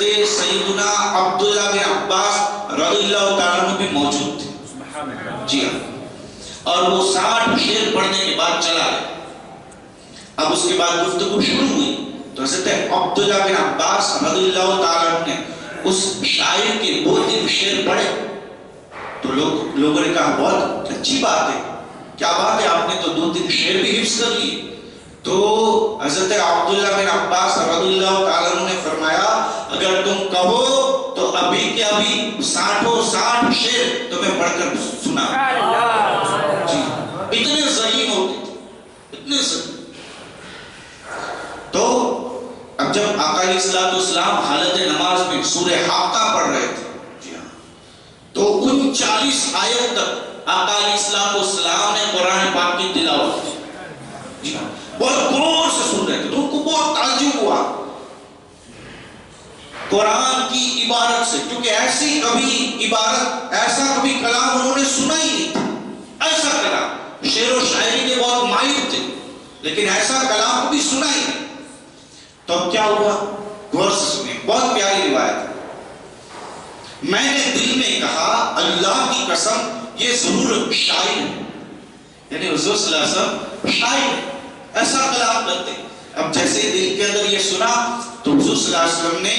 حضرت سیدنا عبداللہ بن عباس رضی اللہ تعالیٰ عنہ بھی موجود تھے. جی ہاں. اور وہ 60 شعر پڑھنے کے بعد چلا گیا. اب اس کے بعد گفتگو شروع ہوئی تو حضرت عبداللہ بن عباس رضی اللہ تعالیٰ عنہ نے اس شاعر کے 2-3 شعر پڑھے تو لوگوں نے کہا بہت اچھی بات ہے. کیا بات ہے، آپ نے تو 2-3 شعر بھی حفظ کر لیے. تو حضرت عبداللہ بن عباس رضی اللہ تعالیٰ عنہ نے فرمایا اگر تم کہو تو ابھی کے ابھی 60 شعر تمہیں پڑھ کر سنا. جی اتنے ذہین ہوتے تھے، اتنے ذہین. تو اب جب آقا علیہ السلام حالت نماز میں سورہ حاقہ پڑھ رہے تھے جی ہاں تو 39 آیت تک آقا علیہ السلام نے قرآن پاک کی تلاوت کی. جی ہاں بہت غور سے سن رہے تھے تو ان کو بہت تعجب ہوا قرآن کی عبارت سے، کیونکہ ایسی کبھی عبارت، ایسا کبھی کلام انہوں نے سنا ہی نہیں تھا. ایسا کلام، شعر و شاعری کے بہت ماہر تھے لیکن ایسا کلام کبھی سنا ہی نہیں. تو اب کیا ہوا، غور سے سنیں، بہت پیاری روایت ہے. میں نے دل میں کہا اللہ کی قسم یہ ضرور شاعر ہے، یعنی حضور صلی اللہ علیہ وسلم شاعر ہے، ایسا کلام کرتے. اب جیسے دل کے اندر یہ سنا تو حضور صلی اللہ علیہ وسلم نے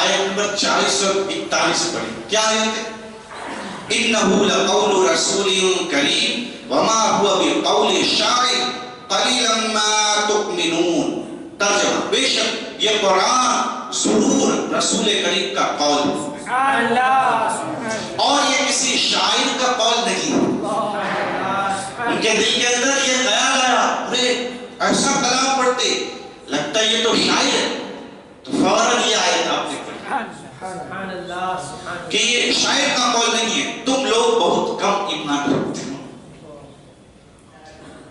آیت نمبر 40 اور 41 پڑھی. کیا آیت ہے؟ اِنَّهُ لَقَوْلُ رَسُولٍ كَرِيمٍ وَمَا هُوَ بِقَوْلِ شَاعِرٍ قَلِيلًا مَا تُؤْمِنُونَ. ترجمہ، بے شک یہ قرآن ضرور رسول کریم کا قول ہے اور یہ کسی شاعر کا قول نہیں. ان کے دل کے اندر یہ خیال آیا ارے ایسا کلام پڑھتے لگتا ہے یہ تو شاعر ہے. تو فوراً یہ آیت آپ نے پڑھی کہ یہ شاعر کا قول نہیں ہے، تم لوگ بہت کم ایمان رکھتے ہو،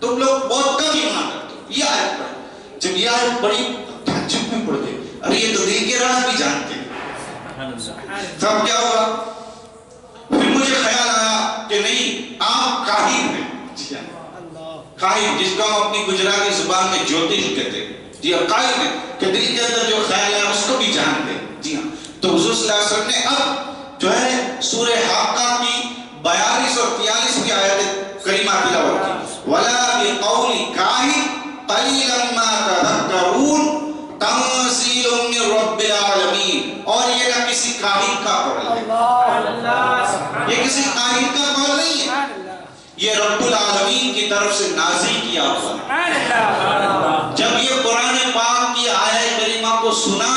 تم لوگ بہت کم ایمان رکھتے ہو. یہ آیت پڑھی. جب یہ آیت پڑھی تعجب میں پڑھ گئے، ارے یہ تو دل کے راز بھی جانتے ہیں. تب کیا ہوا، پھر مجھے خیال آیا کہ نہیں آپ کاہن ہیں. کاہن جس کو ہم اپنی گجراتی زبان میں جوتش کہتے ہیں. جی ہاں کاہن ہے کہ دل کے اندر جو خیال ہے اس کو بھی جانتے ہیں. جی ہاں تو حضور صلی اللہ علیہ وسلم نے اب جو ہے سورہ حاقہ کی 42 اور 43 کی آیت کریمہ تلاوت کی. وَلَا بِقَوْلِ كَاهِنٍ قَلِيلًا مَا تَذَكَّرُونَ تَنزِيلٌ مِّن رَّبِّ الْعَالَمِينَ. اور یہ نہ کسی کاہن کا قول ہے، یہ کسی کاہن کا قول نہیں ہے، یہ رب العالمین کی طرف سے نازل کیا ہوا ہے. جب یہ قرآن پاک کی آیت کریمہ کو سنا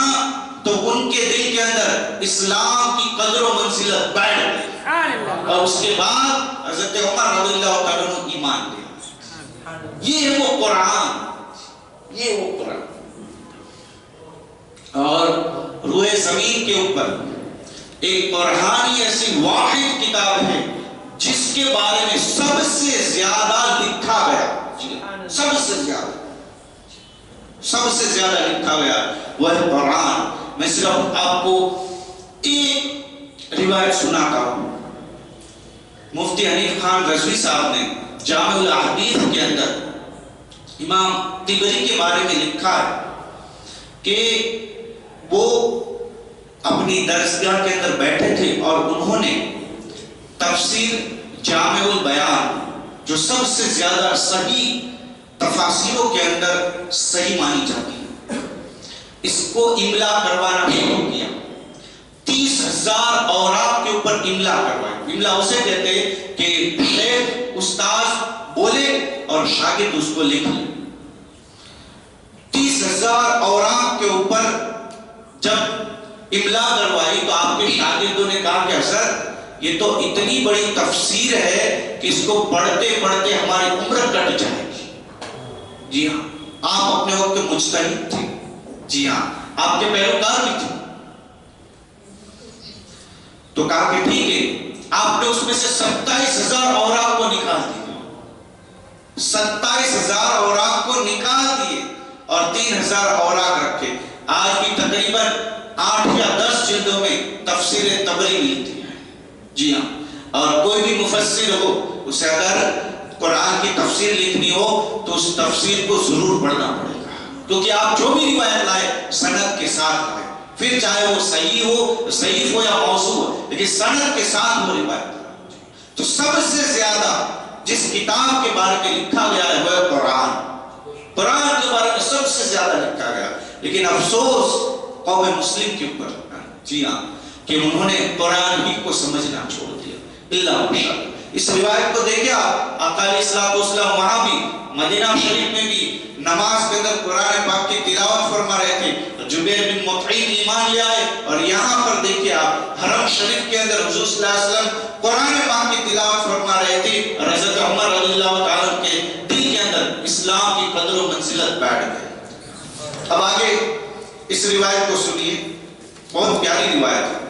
تو ان کے دل کے اندر اسلام کی قدر و منزلت بیٹھ گئی اور اس کے بعد حضرت عمر رضی اللہ تعالیٰ عنہ ایمان لے. یہ ہے وہ قرآن، یہ وہ قرآن. اور روئے زمین کے اوپر ایک قرآنی ایسی واحد کتاب ہے جس کے بارے میں سب سے زیادہ لکھا گیا، سب سے زیادہ لکھا گیا وہ ہے قرآن. میں صرف آپ کو ایک روایت سناتا ہوں. مفتی حنیف خان رضوی صاحب نے جامع الاحادیث کے اندر امام طبری کے بارے میں لکھا ہے کہ وہ اپنی درسگاہ کے اندر بیٹھے تھے اور انہوں نے تفسیر جامع البیان جو سب سے زیادہ صحیح تفاسیروں کے اندر صحیح مانی جاتی ہے، اس کو املا کروانا شروع کیا. 30,000 اوراق کے اوپر املا کروائے. املا اسے کہتے ہیں کہ شیخ استاذ بولے اور شاگرد اس کو لکھ لے. 30,000 اوراق کے اوپر جب املا کروائی تو آپ کے شاگردوں نے کہا کہ حضرت یہ تو اتنی بڑی تفسیر ہے کہ اس کو پڑھتے پڑھتے ہماری عمر کٹ جائے گی. جی ہاں آپ اپنے وقت مجتہد تھے، جی ہاں آپ کے پیروکار بھی تھے. تو کہا کہ ٹھیک ہے آپ نے اس میں سے 27,000 اوراق کو نکال دیے، 27,000 اوراق کو نکال دیے اور 3,000 اوراق رکھے. آج بھی تقریباً 8 یا 10 جلدوں میں تفسیر طبری ملتی ہے. جی ہاں اور کوئی بھی مفسر ہو اسے اگر قرآن کی تفسیر لکھنی ہو تو اس تفسیر کو ضرور پڑھنا پڑے گا، کیونکہ آپ جو بھی روایت لائے سند کے ساتھ لائے. پھر چاہے وہ صحیح ہو، ضعیف ہو یا موضوع ہو، لیکن سند کے ساتھ وہ روایت۔ تو سب سے زیادہ جس کتاب کے بارے میں لکھا گیا ہے وہ ہے قرآن۔ قرآن کے بارے میں سب سے زیادہ لکھا گیا، لیکن افسوس قوم مسلم کے اوپر، جی ہاں، کہ انہوں نے قرآن ہی کو سمجھنا چھوڑ دیا۔ اللہ ماشاءاللہ اس روایت کو دیکھیں آپ، آقا علیہ الصلوۃ والسلام وہاں بھی مدینہ شریف میں بھی نماز کے اندر قرآن پاک کی تلاوت فرما رہے تھے، جبیر بن مطعیم ایمان لے آئے، اور یہاں پر دیکھیں آپ حرم شریف کے اندر حضور صلی اللہ علیہ وسلم قرآن پاک کی تلاوت فرما رہے تھے، اور حضرت عمر رضی اللہ تعالیٰ کے دل کے اندر اسلام کی قدر و منزلت بیٹھ گئی۔ اب آگے اس روایت کو سنیے، بہت پیاری روایت ہے۔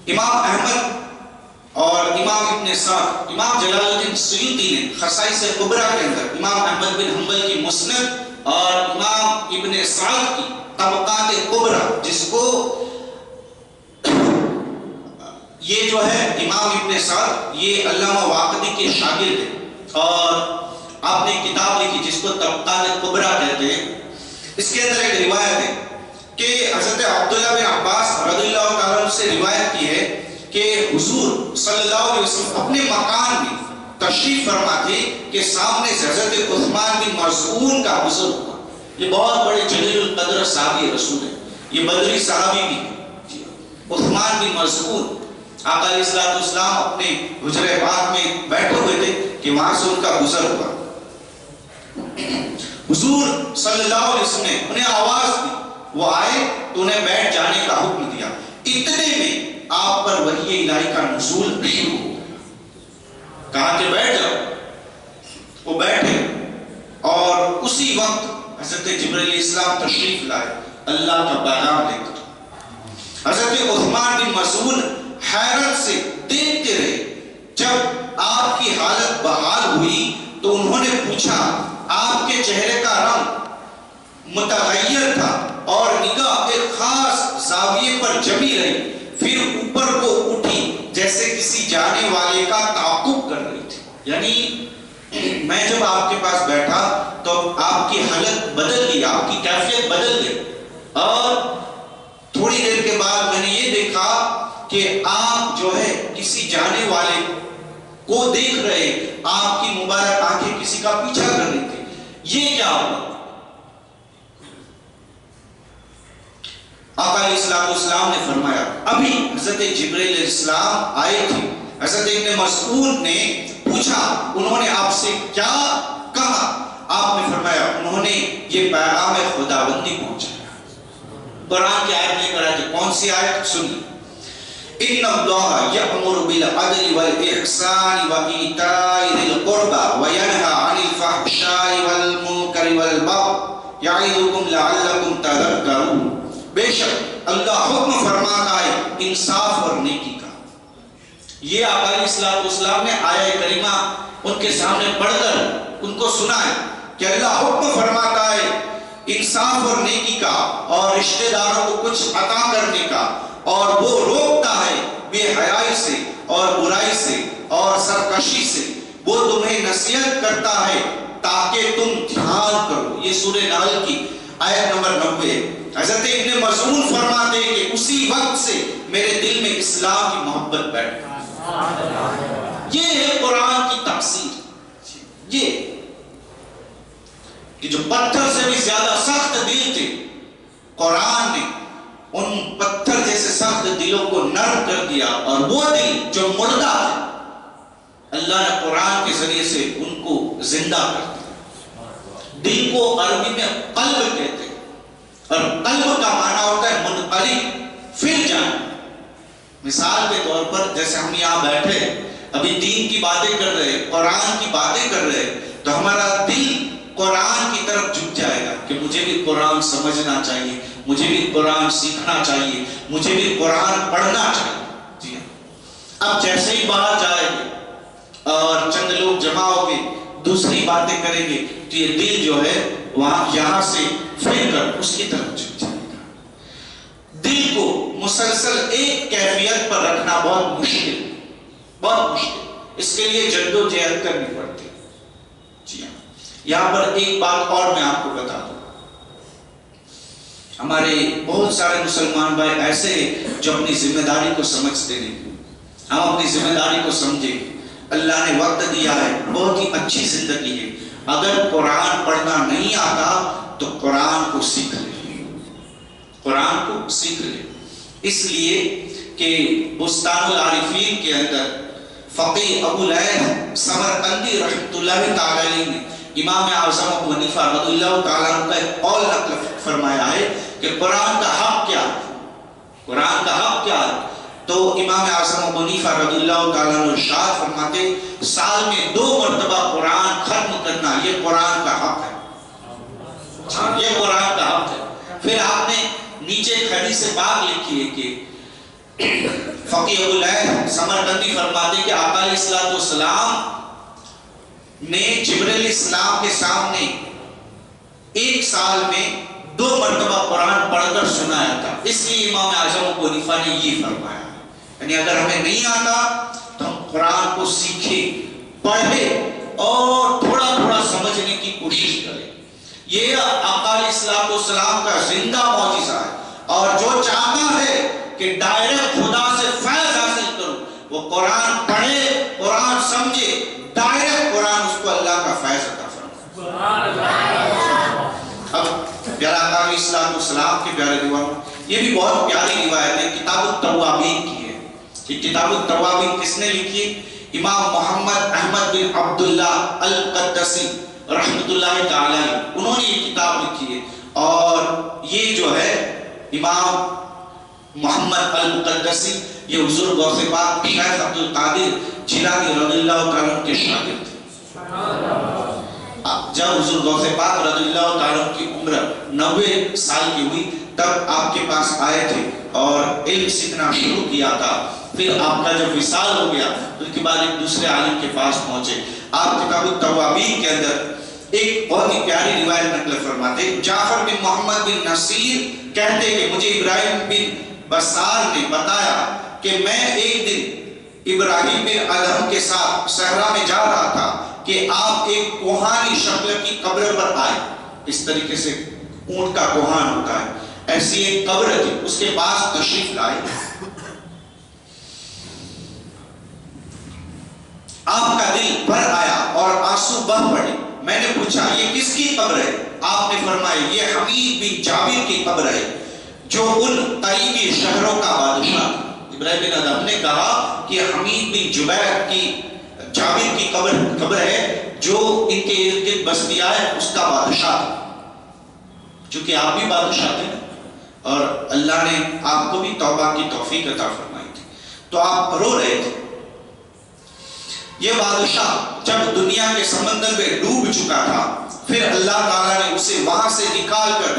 امام احمد اور امام ابن سعد، امام جلال الدین سیوطی نے خصائص کبریٰ کے اندر امام احمد بن حنبل کی مسند اور امام ابن سعد کی طبقات کبریٰ، جس کو یہ جو ہے امام ابن سعد یہ علامہ واقدی کے شاگرد ہیں، اور آپ نے کتاب لکھی جس کو طبقات کبریٰ کہتے ہیں۔ اس کے اندر ایک روایت ہے کہ حضرت عبداللہ بن عباس رضی اللہ تعالیٰ عنہ سے روایت کی ہے کہ حضور صلی اللہ علیہ وسلم اپنے مکان میں تشریف فرما تھے کہ سامنے سے حضرت عثمان بن مظعون کا گزر ہوا۔ یہ بہت بڑے جلیل القدر صحابی رسول ہیں، یہ بدری صحابی بھی ہیں، عثمان بن مظعون۔ آقا علیہ السلام اپنے حجرہ پاک میں بیٹھے ہوئے تھے کہ وہاں سے ان کا گزر ہوا۔ حضور صلی اللہ علیہ وسلم نے انہیں آواز دی، وہ آئے تو انہیں بیٹھ جانے کا حکم دیا۔ اتنے میں آپ پر وحی الہی کا نزول شروع ہو گیا، کہا کہ بیٹھ جاؤ۔ وہ بیٹھے اور اسی وقت حضرت جبرائیل علیہ السلام تشریف لائے اللہ کا پیغام لے کر۔ حضرت عثمان بن مظعون حیرت سے دیکھتے رہے۔ جب آپ کی حالت بحال ہوئی تو انہوں نے پوچھا، آپ کے چہرے کا رنگ متغیر تھا اور نگاہ ایک خاص زاویے پر جمی رہی، پھر اوپر کو اٹھی جیسے کسی جانے والے کا تعاقب کر رہی تھی۔ یعنی میں جب آپ کے پاس بیٹھا تو آپ کی حالت بدل گئی، آپ کی کیفیت بدل گئی، اور تھوڑی دیر کے بعد میں نے یہ دیکھا کہ آپ جو ہے کسی جانے والے کو دیکھ رہے، آپ کی مبارک آنکھیں کسی کا پیچھا کر رہی تھی۔ یہ کیا ہوا؟ آقا علیہ السلام نے فرمایا، ابھی حضرت جبرائیل علیہ السلام آئے تھے۔ حضرت ابن مسعود نے پوچھا، انہوں نے آپ سے کیا کہا؟ آپ نے فرمایا، انہوں نے یہ پیغام خداوندی پہنچایا۔ قرآن کی آیت لے کر آئے، کون سی آیت؟ سنیے، ان اللہ یأمر بالعدل والإحسان وإیتاء ذی القربى وینہی عن الفحشاء والمنکر والبغی یعظکم لعلکم تذکرون۔ بے شک اللہ حکم فرماتا ہے انصاف اور نیکی کا۔ یہ آقا علیہ السلام نے آیہ کریمہ ان کے سامنے پڑھ کر ان کو سنائے کہ اللہ حکم فرماتا ہے انصاف اور نیکی کا، اور رشتہ داروں کو کچھ عطا کرنے کا، اور وہ روکتا ہے بے حیائی سے اور برائی سے اور سرکشی سے، وہ تمہیں نصیحت کرتا ہے تاکہ تم دھیان کرو۔ یہ سورہ نحل کی آیت نمبر 90۔ حضرت ابن مسعود فرماتے ہیں کہ اسی وقت سے میرے دل میں اسلام کی محبت بیٹھ گئی۔ یہ ہے قرآن کی تفسیر، یہ کہ جو پتھر سے بھی زیادہ سخت دل تھے، قرآن نے ان پتھر جیسے سخت دلوں کو نرم کر دیا، اور وہ دل جو مردہ ہے اللہ نے قرآن کے ذریعے سے ان کو زندہ کر دیا۔ دل کو عربی میں قلب کہتے ہیں، اور قلب کا معنی ہوتا ہے منقلب، پھر جانا۔ مثال کے طور پر جیسے ہم یہاں بیٹھے ابھی دین کی باتیں کر رہے، قرآن کی باتیں کر رہے، تو ہمارا دل قرآن کی طرف جھک جائے گا کہ مجھے بھی قرآن سمجھنا چاہیے، مجھے بھی قرآن سیکھنا چاہیے، مجھے بھی قرآن پڑھنا چاہیے۔ جی اب جیسے ہی باہر جائیں گے اور چند لوگ جمع ہو کے دوسری باتیں کریں گے تو یہ دل جو ہے وہاں یہاں سے پھر کر اس کی طرف جھک جائے گا۔ دل کو مسلسل ایک کیفیت پر رکھنا بہت مشکل، بہت مشکل، اس کے لیے جد و جہد کرنی پڑتی ہے۔ جی ہاں، یہاں پر ایک بات اور میں آپ کو بتا دوں، ہمارے بہت سارے مسلمان بھائی ایسے ہیں جو اپنی ذمہ داری کو سمجھتے نہیں. ہم اپنی ذمہ داری کو سمجھیں. اللہ نے وقت دیا ہے, بہت ہی اچھی زندگی ہے. اگر قرآن پڑھنا نہیں آتا تو قرآن کو سیکھ لے, قرآن کو سیکھ لے. اس لیے کہ بستان العارفین کے اندر فقیہ ابو لیث سمرقندی رحمۃ اللہ تعالی علیہ نے امام اعظم ابو حنیفہ رضی اللہ تعالیٰ عنہ کا ایک قول نقل فرمایا ہے کہ قرآن کا حق کیا ہے, قرآن کا حق کیا ہے. تو امام اعظم ابو حنیفہ رضی اللہ تعالیٰ عنہ ارشاد فرماتے سال میں 2 مرتبہ قرآن ختم کرنا یہ قرآن کا حق ہے, یہ قرآن کا حق ہے. پھر آپ نے نیچے ایک حدیث پاک لکھی ہے کہ فقیہ ابو لیث سمرقندی فرماتے کہ آقا علیہ الصلوۃ والسلام نے جبرائیل علیہ السلام کے سامنے ایک سال میں 2 مرتبہ قرآن پڑھ کر سنایا تھا. اس لیے امام اعظم ابو حنیفہ نے یہ فرمایا, یعنی اگر ہمیں نہیں آتا تو ہم قرآن کو سیکھیں, پڑھیں اور تھوڑا تھوڑا سمجھنے کی کوشش کریں. یہ آقا علیہ الصلوۃ والسلام کا زندہ معجزہ ہے, اور جو چاہتا ہے کہ ڈائریکٹ خدا سے فیض حاصل کرو وہ قرآن پڑھے, قرآن سمجھے, ڈائریکٹ قرآن اس کو اللہ کا فیض عطا فرمائے. اب پیارا آقا علیہ الصلوۃ والسلام کے پیارے دیوانوں, یہ بھی بہت پیاری روایت ہے, کتاب التوابین کی ہے. یہ کتاب التوابین کس نے لکھی ہے؟ امام محمد احمد بن عبداللہ القدسی رحمۃ اللہ تعالی, انہوں نے یہ کتاب لکھی ہے. اور یہ جو ہے امام محمد المقدسی یہ حضور غوث پاک شیخ عبد القادر جیلانی رضی اللہ تعالیٰ کے شاگرد تھے. جب حضور غوث پاک رضی اللہ تعالیٰ کی عمر 90 سال کی ہوئی تب آپ کے پاس آئے تھے اور علم سیکھنا شروع کیا تھا. پھر آپ کا جب وصال ہو گیا تو اس کے بعد ایک دوسرے عالم کے پاس پہنچے. آپ کتاب التوابین کے اندر ایک بہت ہی پیاری روایت نقل فرماتے, جعفر بن محمد بن نصیر کہتے کہ مجھے ابراہیم بن بسار نے بتایا کہ میں ایک دن ابراہیم بن ادہم کے ساتھ صحرا میں جا رہا تھا کہ آپ ایک کوہانی شکل کی قبر پر آئے. اس طریقے سے اونٹ کا کوہان ہوتا ہے, ایسی ایک قبر تھی, اس کے پاس تشریف لائے. آپ کا دل بھر آیا اور آنسو بہہ پڑے. میں نے پوچھا یہ کس کی قبر ہے؟ آپ نے فرمایا یہ حمید بن جابر کی قبر ہے جو ان قریبی شہروں کا بادشاہ تھا. ابراہیم بن ادہم نے کہا کہ حمید بن جبیر کی جابر کی قبر ہے جو ان کے ارد گرد بستیاں ہے اس کا بادشاہ تھا. چونکہ آپ بھی بادشاہ تھے اور اللہ نے آپ کو بھی توبہ کی توفیق عطا فرمائی تھی تو آپ رو رہے تھے. یہ بادشاہ جب دنیا کے سمندر میں ڈوب چکا تھا پھر اللہ تعالیٰ نے اسے وہاں سے نکال کر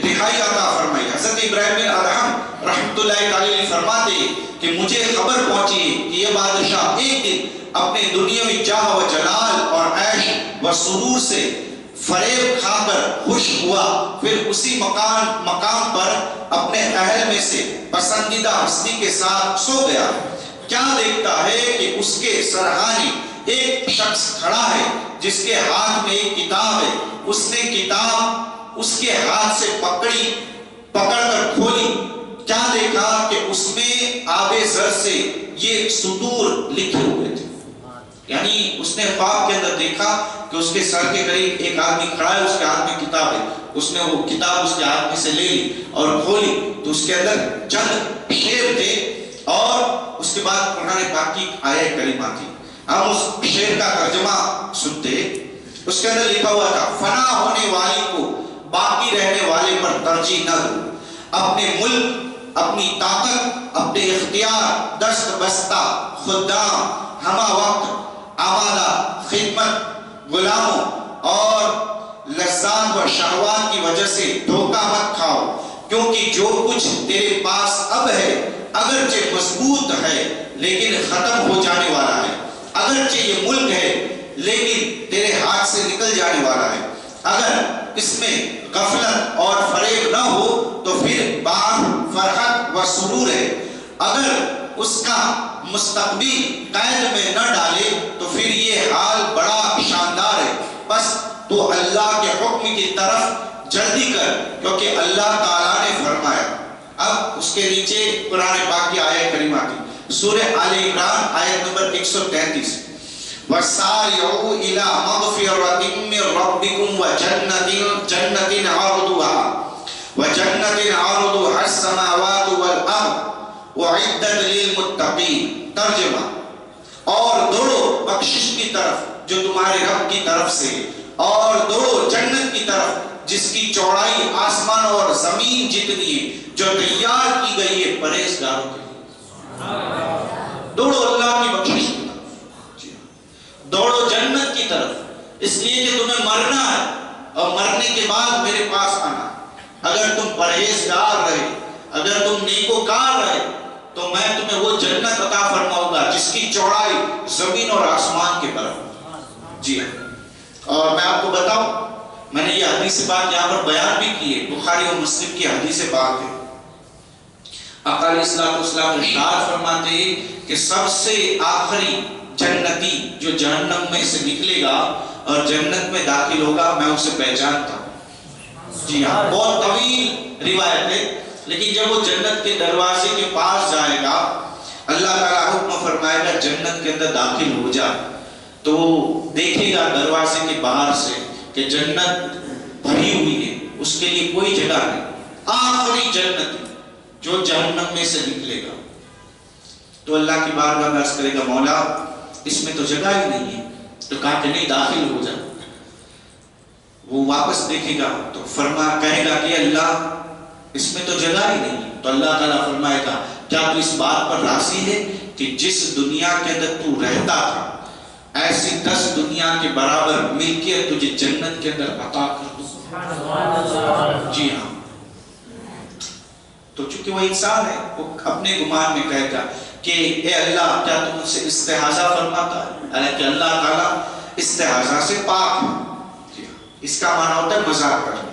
رہائی عطا فرمائی. حضرت ابراہیم بن ادہم رحمۃ اللہ تعالی فرماتے کہ مجھے خبر پہنچی کہ یہ بادشاہ ایک دن اپنے دنیاوی جاہ و جلال اور عیش و سرور سے فریب کھا کر خوش ہوا, پھر اسی مقام پر اپنے اہل میں سے پسندیدہ ہستی کے ساتھ سو گیا. کیا دیکھتا ہے کہ اس کے سرہانے ایک شخص کھڑا ہے جس کے ہاتھ میں ایک کتاب ہے. اس نے کتاب اس کے ہاتھ سے پکڑ کر کھولی. کیا دیکھا کہ اس میں آب زر سے یہ سطور لکھے ہوئے تھے. یعنی اس نے خواب کے اندر دیکھا کہ اس کے سر کے قریب ایک آدمی کھڑا ہے, اس کے ہاتھ میں کتاب ہے. اس نے وہ کتاب اس کے ہاتھ میں سے لے لی اور کھولی تو اس کے اندر چند شعر تھے اور اس کے بعد قرآن پاک کی آیت کریمہ تھی. ہم اس شعر کا ترجمہ سنتے. اس کے اندر لکھا ہوا تھا فنا ہونے والی کو باقی رہنے والے پر ترجیح نہ دو. اپنے ملک, اپنی طاقت, اپنے اختیار, دست بستہ, خدام, ہمہ وقت, آمادہ خدمت, غلاموں اور لذات و شہوات کی وجہ سے دھوکہ مت کھاؤ, کیونکہ جو کچھ تیرے پاس اب ہے اگرچہ مضبوط ہے لیکن ختم ہو جانے والا ہے. اگرچہ یہ ملک ہے لیکن تیرے ہاتھ سے نکل جانے والا ہے. اگر اس میں غفلت اور فریب نہ ہو تو پھر باہر فرحت و سرور ہے. اگر اس کا مستقبل قید میں نہ ڈالے تو پھر یہ حال بڑا شاندار ہے. بس تو اللہ کے حکم کی طرف جلدی کر کیونکہ اللہ تعالیٰ نے فرمایا. اب اس کے نیچے قرآن پاک کی آیت کریمہ تھی، سورہ آل عمران آیت نمبر 133. وَسَارِعُوا إِلَى مَغْفِرَةٍ مِّن رَّبِّكُمْ وَجَنَّةٍ عَرْضُهَا السَّمَاوَاتُ وَالْأَرْضُ أُعِدَّتْ لِلْمُتَّقِينَ. ترجمہ: اور دوڑو بخشش کی طرف جو تمہارے رب کی طرف سے، اور دوڑو جنت کی طرف جس کی چوڑائی آسمان اور زمین جتنی ہے، جو تیار کی گئی ہے پرہیزگاروں کے لیے. دوڑو اللہ کی بخشش کی طرف، دوڑو جنت کی طرف، اس لیے کہ تمہیں مرنا ہے اور مرنے کے بعد میرے پاس آنا. اگر تم پرہیزگار رہے، اگر تم نیکوکار رہے، تو میں تمہیں وہ جنت عطا فرماؤں گا جس کی چوڑائی زمین اور آسمان کے برابر. جی ہاں. اور میں آپ کو بتاؤں، میں نے یہ حدیث بات یہاں پر بیان بھی کی ہے، بخاری اور مسلم کی حدیث بات ہے. آقا علیہ السلام ارشاد فرماتے ہیں کہ سب سے آخری جنتی جو جہنم میں سے نکلے گا اور جنت میں داخل ہوگا، میں اسے پہچانتا ہوں. جی ہاں، بہت طویل روایت ہے، لیکن جب وہ جنت کے دروازے کے پاس جائے گا، اللہ تعالیٰ حکم فرمائے گا جنت کے اندر داخل ہو جا، تو دیکھے گا دروازے کے باہر سے کہ جنت بھری ہوئی ہے، اس کے لیے کوئی جگہ نہیں. آخری جنت جو جہنم میں سے نکلے گا، تو اللہ کی بارگاہ میں عرض کرے گا مولا اس میں تو جگہ ہی نہیں ہے. تو کہا کہ نہیں، داخل ہو جا. وہ واپس دیکھے گا تو کہے گا کہ اللہ اس میں تو جگہ ہی نہیں. تو اللہ تعالیٰ فرمائے گا کیا تو اس بات پر راضی ہے کہ جس دنیا کے اندر تو رہتا تھا ایسی 10 دنیا کے برابر ملکیت تجھے جنت کے اندر عطا کر دوں. جی ہاں. تو چونکہ وہ انسان ہے، وہ اپنے گمان میں کہے گا کہ اے اللہ کیا تم مجھ سے استحاضہ فرماتا ہے، حالانکہ اللہ تعالیٰ استحاضہ سے پاک ہے. جی ہاں. اس کا معنی ہوتا ہے مذاق کرنا.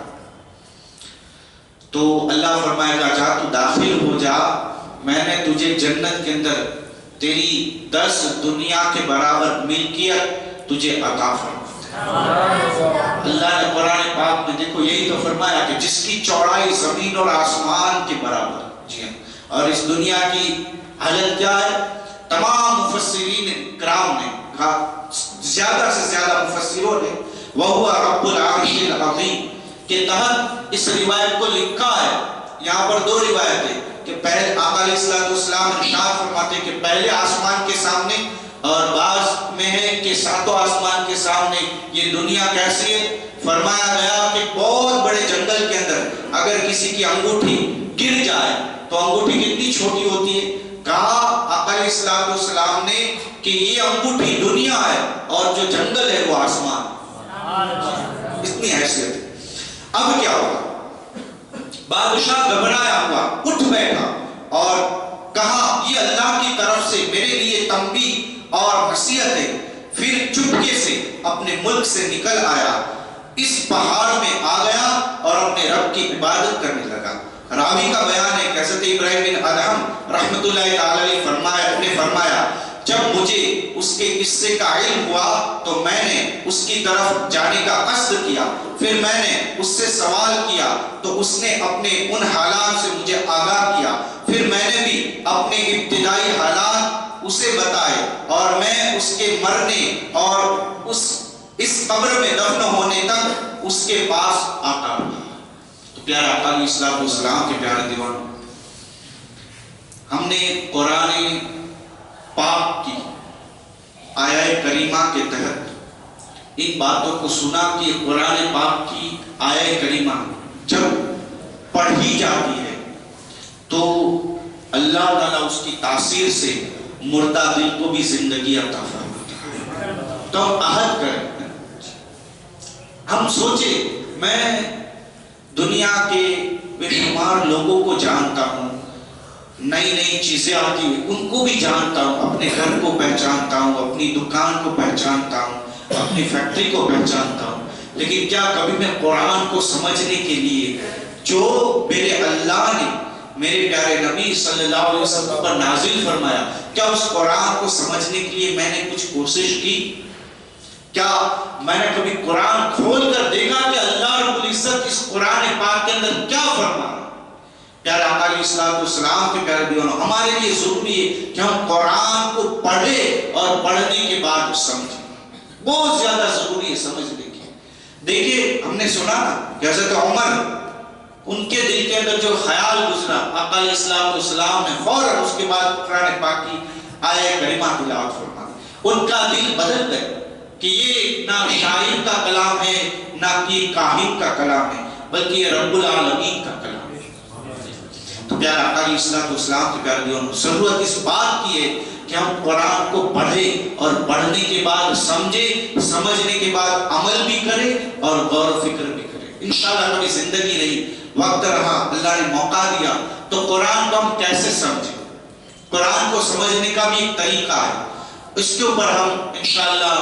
تو اللہ فرمائے گا جا تو داخل ہو جا، میں نے تجھے جنت کے اندر تیری 10 دنیا کے برابر ملکیت تجھے عطا فرمائی. اللہ نے قرآن پاک میں دیکھو یہی تو فرمایا کہ جس کی چوڑائی زمین اور آسمان کے برابر. جی ہاں. اور اس دنیا کی حالت کیا ہے؟ تمام مفسرین کرام نے کہا، زیادہ سے زیادہ مفسروں نے وَهُوَ رَبُّ الْعَرْشِ الْعَظِيمِ کے تحت اس روایت کو لکھا ہے. یہاں پر 2 روایتیں کہ پہلے آقا علیہ السلام ارشاد فرماتے ہیں کہ پہلے آسمان کے سامنے، اور بعض میں ہے کہ 7 آسمان کے سامنے یہ دنیا کیسی ہے. فرمایا گیا کہ بہت بڑے جنگل کے اندر اگر کسی کی انگوٹھی گر جائے تو انگوٹھی کتنی چھوٹی ہوتی ہے. کہا آقا علیہ السلام نے کہ یہ انگوٹھی دنیا ہے اور جو جنگل ہے وہ آسمان. اتنی حیثیت ہے. اب کیا ہوا؟ بادشاہ گھبرایا ہوا اٹھ بیٹھا اور کہا یہ اللہ کی طرف سے میرے لیے تنبیہ اور نصیحت ہے. پھر چپکے سے اپنے ملک سے نکل آیا، اس پہاڑ میں آ گیا اور اپنے رب کی عبادت کرنے لگا. راوی کا بیان ہے کہ حضرت ابراہیم بن ادہم رحمت اللہ تعالی علیہ نے فرمایا جب مجھے اس کے قصے کا علم ہوا تو میں نے اس کی طرف جانے کا قصد کیا. پھر میں نے اس سے سوال کیا تو اس نے اپنے ان حالات سے مجھے آگاہ کیا. پھر میں نے بھی اپنے ابتدائی حالات اسے بتائے اور میں اس کے مرنے اور اس قبر میں دفن ہونے تک اس کے پاس آتا رہا. تو پیارا آقا علیہ السلام کے پیارے دیوانوں، ہم نے قرآن پاک کی آیہ کریمہ کے تحت ان باتوں کو سنا کہ قرآن پاک کی آیہ کریمہ جب پڑھی جاتی ہے تو اللہ تعالیٰ اس کی تاثیر سے مردہ دل کو بھی زندگی عطا فرماتا ہے. تو ہم عہد کریں، ہم سوچیں میں دنیا کے بے شمار لوگوں کو جانتا ہوں، نئی نئی چیزیں آتی ہوئی ان کو بھی جانتا ہوں، اپنے گھر کو پہچانتا ہوں، اپنی دکان کو پہچانتا ہوں، اپنی فیکٹری کو پہچانتا ہوں، لیکن کیا کبھی میں قرآن کو سمجھنے کے لیے جو میرے اللہ نے میرے پیارے نبی صلی اللہ علیہ وسلم پر نازل فرمایا، کیا اس قرآن کو سمجھنے کے لیے میں نے کچھ کوشش کی؟ کیا میں نے کبھی قرآن کھول کر دیکھا کہ اللہ رب العزت اس قرآن پاک کے اندر کیا فرما رہا ہے؟ پیارے آقا علیہ السلام کے پیارے بیانوں، ہمارے لیے ضروری ہے کہ ہم قرآن کو پڑھیں اور پڑھنے کے بعد سمجھیں. بہت زیادہ ضروری ہے سمجھنے کی. دیکھیے ہم نے سنا کہ حضرت عمر، ان کے دل کے اندر جو خیال گزرا، آقا علیہ السلام نے فوراً اس کے بعد قرآن پاک کی آیت کریمہ تلاوت فرمائی. ان کا دل بدل گیا کہ یہ نہ شاعر کا کلام ہے نہ کہ کاہن کا کلام ہے، بلکہ یہ رب العالمین کا کلام ہے. تو پیارے آقا علیہ السلام کے پیارے بیانوں، ضرورت اس بات کی ہے کہ ہم قرآن کو پڑھیں اور پڑھنے کے بعد سمجھیں، سمجھنے کے بعد عمل بھی کریں اور غور و فکر بھی کریں. انشاءاللہ کبھی زندگی رہی، وقت رہا، اللہ نے موقع دیا تو قرآن کو ہم کیسے سمجھیں. قرآن کو سمجھنے کا بھی ایک طریقہ ہے، اس کے اوپر ہم انشاءاللہ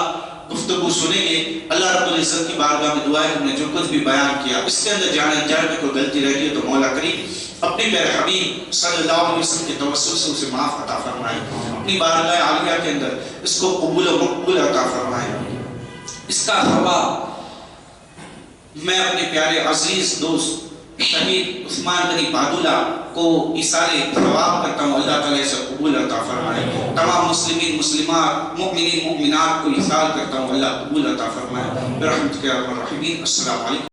گفتگو سنیں گے. اللہ رب العزت کی بارگاہ میں دعا ہے ہم نے جو کچھ بھی بیان کیا اس کے اندر جانے میں کوئی غلطی رہ گئی تو مولا کریم اپنے پیارے حبیب صلی اللہ علیہ وسلم کے توسل سے اسے معاف عطا فرمائے. اپنی بارگاہ عالیہ کے اندر اس کو قبول و مقبول عطا فرمائے. اس کا ثواب میں اپنے پیارے عزیز دوست شہید عثمان غنی بادولہ کو ایثار ثواب کرتا ہوں. اللہ تعالیٰ سے قبول عطا فرمائے. تمام مسلمین مسلمات مؤمنین مؤمنات کو ایثار کرتا ہوں. اللہ قبول عطا فرمائے برحمتک یا ارحم الراحمین. السلام علیکم.